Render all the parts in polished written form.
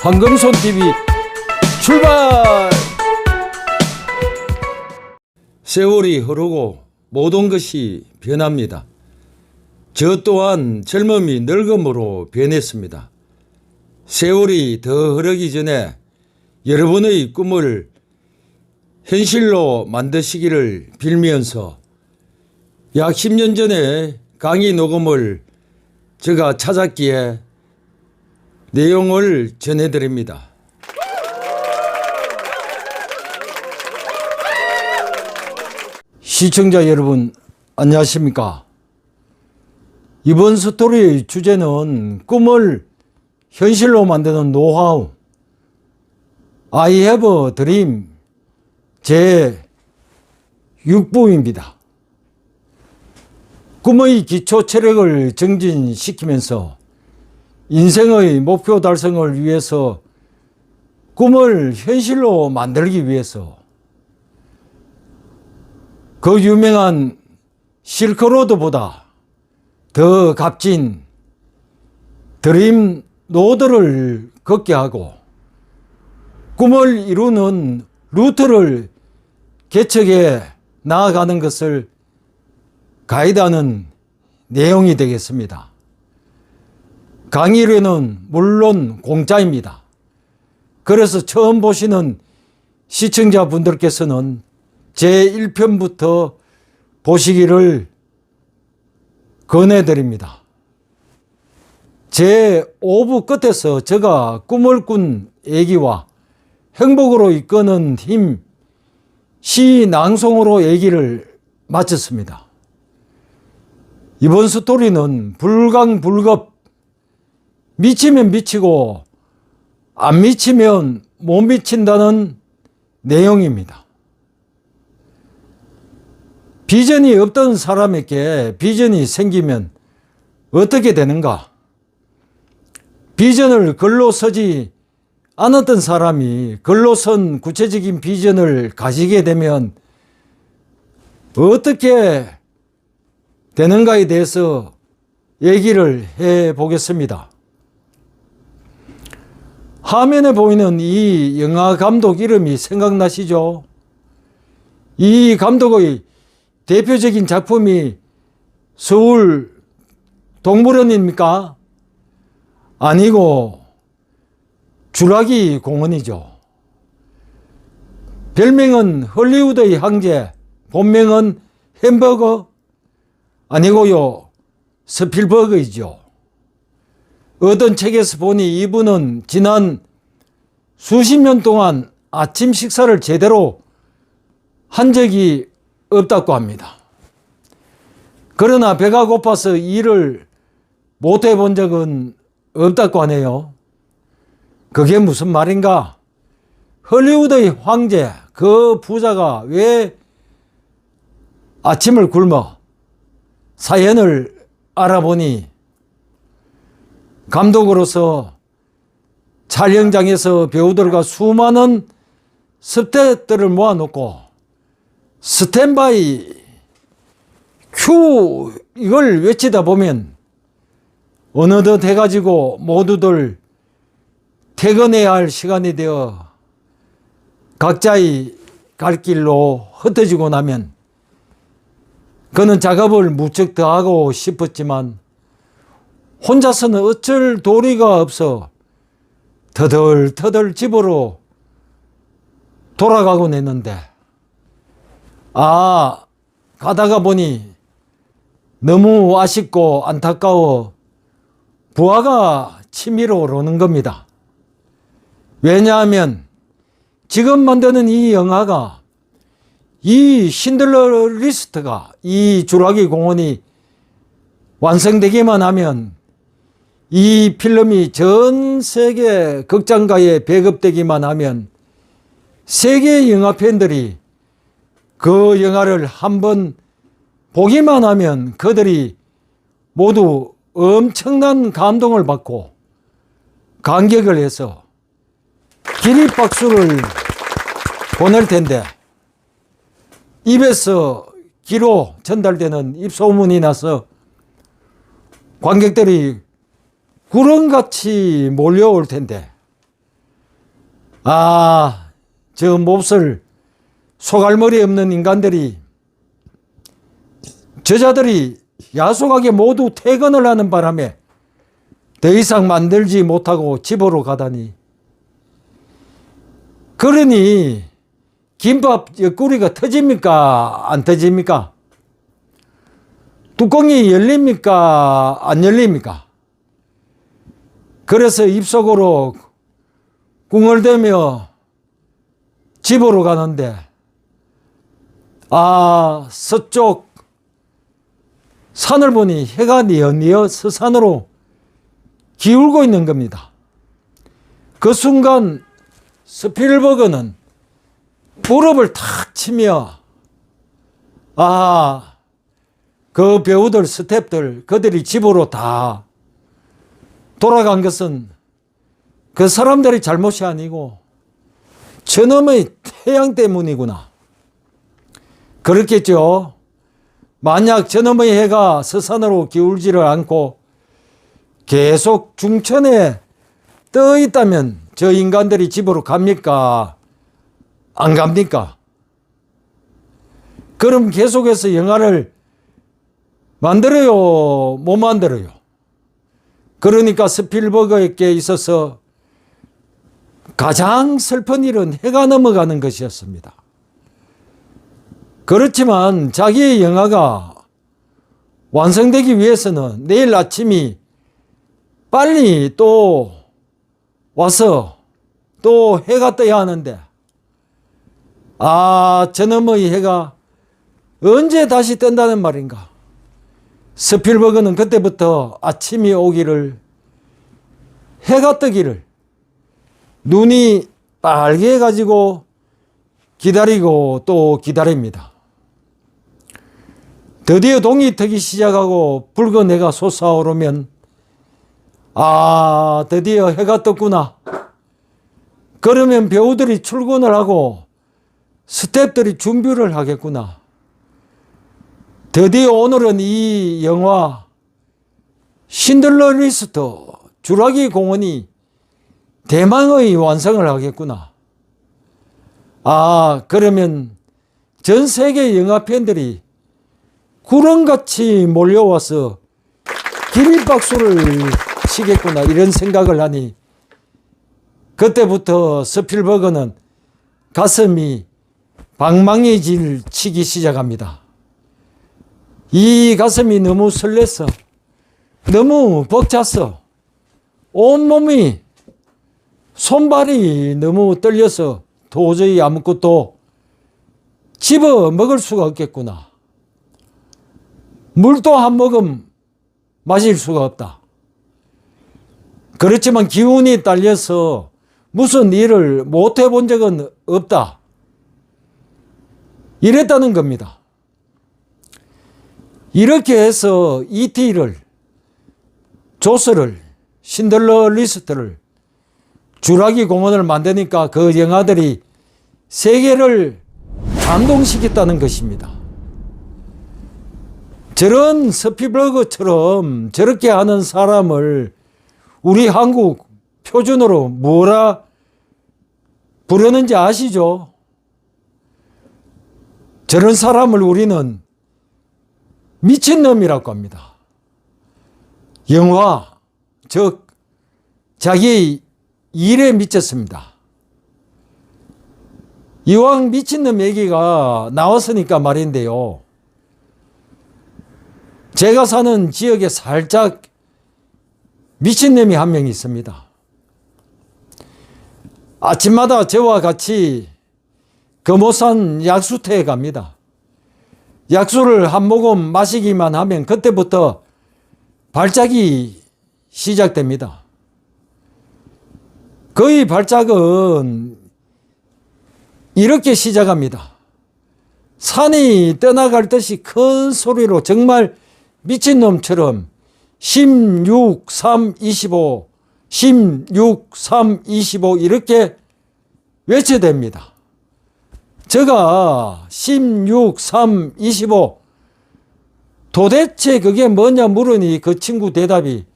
황금손 TV 출발! 세월이 흐르고 모든 것이 변합니다. 저 또한 젊음이 늙음으로 변했습니다. 세월이 더 흐르기 전에 여러분의 꿈을 현실로 만드시기를 빌면서 약 10년 전에 강의 녹음을 제가 찾았기에 내용을 전해드립니다. 시청자 여러분, 안녕하십니까? 이번 스토리의 주제는 꿈을 현실로 만드는 노하우 I have a dream 제 6부입니다. 꿈의 기초 체력을 증진시키면서 인생의 목표 달성을 위해서 꿈을 현실로 만들기 위해서 그 유명한 실크로드보다 더 값진 드림 로드를 걷게 하고 꿈을 이루는 루트를 개척해 나아가는 것을 가이드하는 내용이 되겠습니다. 강의료는 물론 공짜입니다. 그래서 처음 보시는 시청자분들께서는 제1편부터 보시기를 권해드립니다. 제5부 끝에서 제가 꿈을 꾼 얘기와 행복으로 이끄는 힘 시 낭송으로 얘기를 마쳤습니다. 이번 스토리는 불강불급, 미치면 미치고 안 미치면 못 미친다는 내용입니다. 비전이 없던 사람에게 비전이 생기면 어떻게 되는가? 비전을 글로 쓰지 않았던 사람이 글로 쓴 구체적인 비전을 가지게 되면 어떻게 되는가에 대해서 얘기를 해 보겠습니다. 화면에 보이는 이 영화 감독 이름이 생각나시죠? 이 감독의 대표적인 작품이 서울 동물원입니까? 아니고 주라기 공원이죠. 별명은 헐리우드의 황제, 본명은 햄버거? 아니고요, 스필버그이죠. 어떤 책에서 보니 이분은 지난 수십 년 동안 아침 식사를 제대로 한 적이 없다고 합니다. 그러나 배가 고파서 일을 못 해본 적은 없다고 하네요. 그게 무슨 말인가? 헐리우드의 황제, 그 부자가 왜 아침을 굶어? 사연을 알아보니 감독으로서 촬영장에서 배우들과 수많은 스태프들을 모아놓고 스탠바이 큐 이걸 외치다 보면 어느덧 해가지고 모두들 퇴근해야 할 시간이 되어 각자의 갈 길로 흩어지고 나면 그는 작업을 무척 더 하고 싶었지만 혼자서는 어쩔 도리가 없어 터덜터덜 집으로 돌아가곤 했는데 가다가 보니 너무 아쉽고 안타까워 부하가 치밀어 오르는 겁니다. 왜냐하면 지금 만드는 이 영화가 이 신들러 리스트가 이 주라기 공원이 완성되기만 하면 이 필름이 전 세계 극장가에 배급되기만 하면 세계 영화 팬들이 그 영화를 한번 보기만 하면 그들이 모두 엄청난 감동을 받고 감격을 해서 기립박수를 보낼 텐데 입에서 귀로 전달되는 입소문이 나서 관객들이 구름같이 몰려올 텐데 저 몹쓸 소갈머리 없는 인간들이, 저자들이 야속하게 모두 퇴근을 하는 바람에 더 이상 만들지 못하고 집으로 가다니. 그러니 김밥 옆구리가 터집니까? 안 터집니까? 뚜껑이 열립니까? 안 열립니까? 그래서 입속으로 궁얼대며 집으로 가는데, 서쪽 산을 보니 해가 뉘어뉘어 서산으로 기울고 있는 겁니다. 그 순간 스필버그는 무릎을 탁 치며, 그 배우들, 스태프들, 그들이 집으로 다 돌아간 것은 그 사람들의 잘못이 아니고 저놈의 태양 때문이구나. 그렇겠죠. 만약 저놈의 해가 서산으로 기울지를 않고 계속 중천에 떠 있다면 저 인간들이 집으로 갑니까? 안 갑니까? 그럼 계속해서 영화를 만들어요? 못 만들어요? 그러니까 스필버그에게 있어서 가장 슬픈 일은 해가 넘어가는 것이었습니다. 그렇지만 자기의 영화가 완성되기 위해서는 내일 아침이 빨리 또 와서 또 해가 떠야 하는데, 저놈의 해가 언제 다시 뜬다는 말인가. 스필버그는 그때부터 아침이 오기를, 해가 뜨기를 눈이 빨개 가지고 기다리고 또 기다립니다. 드디어 동이 트기 시작하고 붉은 해가 솟아오르면, 드디어 해가 떴구나. 그러면 배우들이 출근을 하고 스태프들이 준비를 하겠구나. 드디어 오늘은 이 영화 신들러 리스트 주라기 공원이 대망의 완성을 하겠구나. 그러면 전 세계 영화 팬들이 구름같이 몰려와서 기립박수를 치겠구나, 이런 생각을 하니 그때부터 스필버그는 가슴이 방망이질 치기 시작합니다. 이 가슴이 너무 설레서, 너무 벅찼어. 온몸이, 손발이 너무 떨려서 도저히 아무것도 집어 먹을 수가 없겠구나. 물도 한 모금 마실 수가 없다. 그렇지만 기운이 딸려서 무슨 일을 못 해본 적은 없다. 이랬다는 겁니다. 이렇게 해서 E.T.를, 조스를, 신들러 리스트를, 주라기 공원을 만드니까 그 영화들이 세계를 감동시켰다는 것입니다. 저런 스필버그처럼 저렇게 하는 사람을 우리 한국 표준어로 뭐라 부르는지 아시죠? 저런 사람을 우리는 미친놈이라고 합니다. 영화, 즉 자기의 일에 미쳤습니다. 이왕 미친놈 얘기가 나왔으니까 말인데요. 제가 사는 지역에 살짝 미친놈이 한 명 있습니다. 아침마다 저와 같이 금오산 약수터에 갑니다. 약수를 한 모금 마시기만 하면 그때부터 발작이 시작됩니다. 그의 발작은 이렇게 시작합니다. 산이 떠나갈 듯이 큰 소리로 정말 미친놈처럼 16, 3, 25, 16, 3, 25 이렇게 외쳐댑니다. 제가 16, 3, 25 도대체 그게 뭐냐 물으니 그 친구 대답이,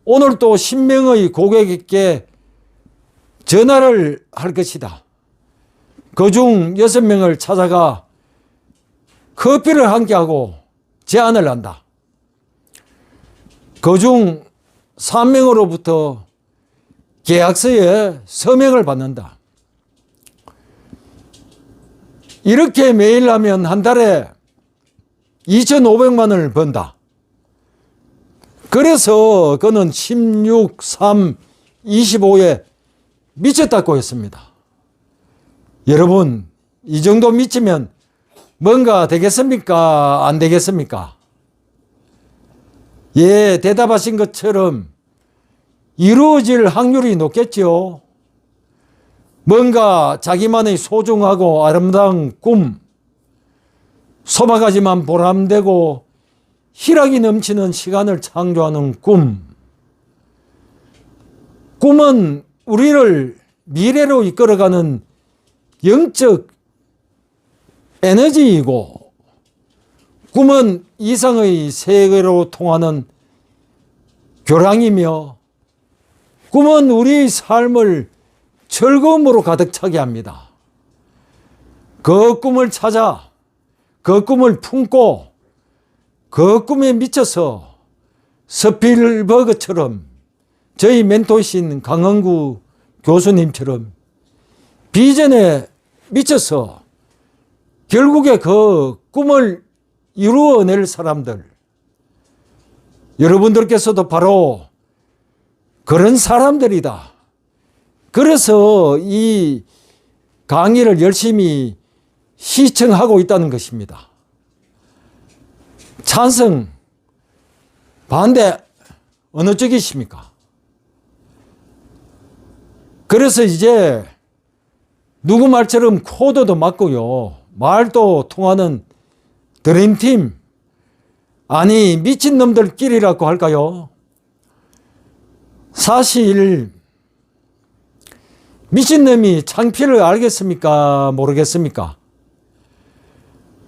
오늘 또 10명의 고객에게 전화를 할 것이다. 그중 6명을 찾아가 커피를 함께하고 제안을 한다. 그중 3명으로부터 계약서에 서명을 받는다. 이렇게 매일 하면 한 달에 2,500만 원을 번다. 그래서 그는 16, 3, 25에 미쳤다고 했습니다. 여러분, 이 정도 미치면 뭔가 되겠습니까? 안 되겠습니까? 예, 대답하신 것처럼 이루어질 확률이 높겠죠. 뭔가 자기만의 소중하고 아름다운 꿈, 소박하지만 보람되고 희락이 넘치는 시간을 창조하는 꿈. 꿈은 우리를 미래로 이끌어가는 영적 에너지이고, 꿈은 이상의 세계로 통하는 교량이며, 꿈은 우리의 삶을 즐거움으로 가득 차게 합니다. 그 꿈을 찾아, 그 꿈을 품고, 그 꿈에 미쳐서 스필버그처럼, 저희 멘토이신 강은구 교수님처럼 비전에 미쳐서 결국에 그 꿈을 이루어낼 사람들, 여러분들께서도 바로 그런 사람들이다. 그래서 이 강의를 열심히 시청하고 있다는 것입니다. 찬성, 반대, 어느 쪽이십니까? 그래서 이제 누구 말처럼 코드도 맞고요, 말도 통하는 드림팀, 아니 미친놈들끼리라고 할까요? 사실 미친놈이 창피를 알겠습니까? 모르겠습니까?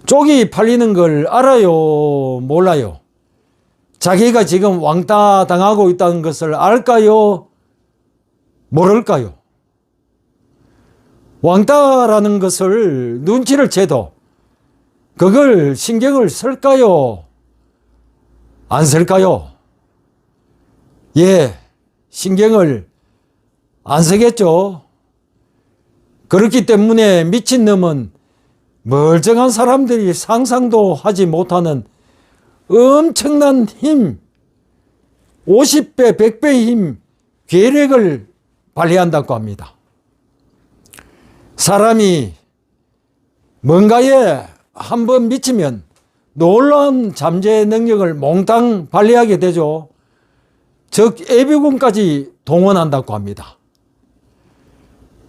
쪽이 팔리는 걸 알아요? 몰라요? 자기가 지금 왕따 당하고 있다는 것을 알까요? 모를까요? 왕따라는 것을 눈치를 채도 그걸 신경을 쓸까요? 안 쓸까요? 예, 신경을 안 쓰겠죠. 그렇기 때문에 미친놈은 멀쩡한 사람들이 상상도 하지 못하는 엄청난 힘, 50배, 100배의 힘, 괴력을 발휘한다고 합니다. 사람이 뭔가에 한번 미치면 놀라운 잠재 능력을 몽땅 발휘하게 되죠. 즉 예비군까지 동원한다고 합니다.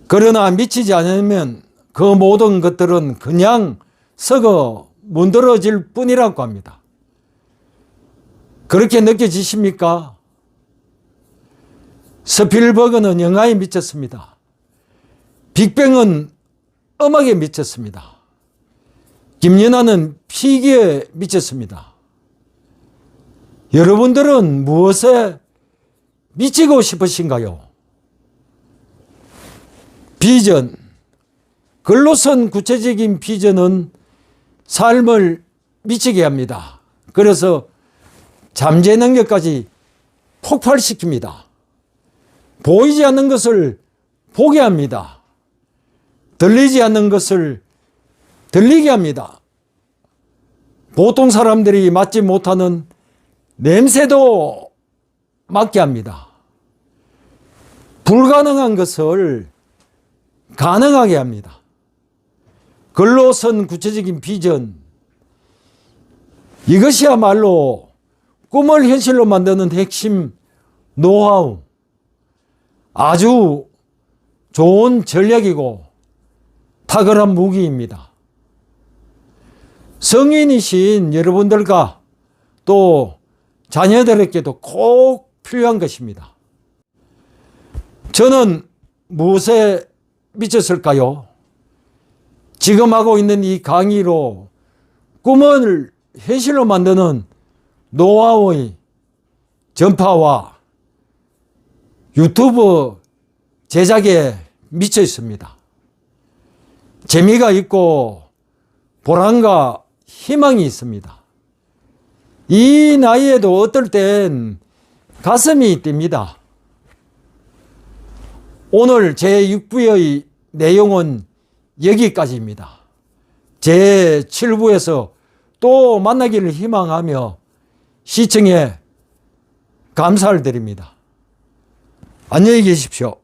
그러나 미치지 않으면 그 모든 것들은 그냥 썩어 문드러질 뿐이라고 합니다. 그렇게 느껴지십니까? 스필버그는 영화에 미쳤습니다. 빅뱅은 음악에 미쳤습니다. 김연아는 피기에 미쳤습니다. 여러분들은 무엇에 미치고 싶으신가요? 비전, 글로선 구체적인 비전은 삶을 미치게 합니다. 그래서 잠재 능력까지 폭발시킵니다. 보이지 않는 것을 보게 합니다. 들리지 않는 것을 들리게 합니다. 보통 사람들이 맡지 못하는 냄새도 맡게 합니다. 불가능한 것을 가능하게 합니다. 글로선 구체적인 비전, 이것이야말로 꿈을 현실로 만드는 핵심 노하우, 아주 좋은 전략이고 탁월한 무기입니다. 성인이신 여러분들과 또 자녀들에게도 꼭 필요한 것입니다. 저는 무엇에 미쳤을까요? 지금 하고 있는 이 강의로 꿈을 현실로 만드는 노하우의 전파와 유튜브 제작에 미쳐 있습니다. 재미가 있고 보람과 희망이 있습니다. 이 나이에도 어떨 땐 가슴이 뜁니다. 오늘 제6부의 내용은 여기까지입니다. 제7부에서 또 만나기를 희망하며 시청에 감사를 드립니다. 안녕히 계십시오.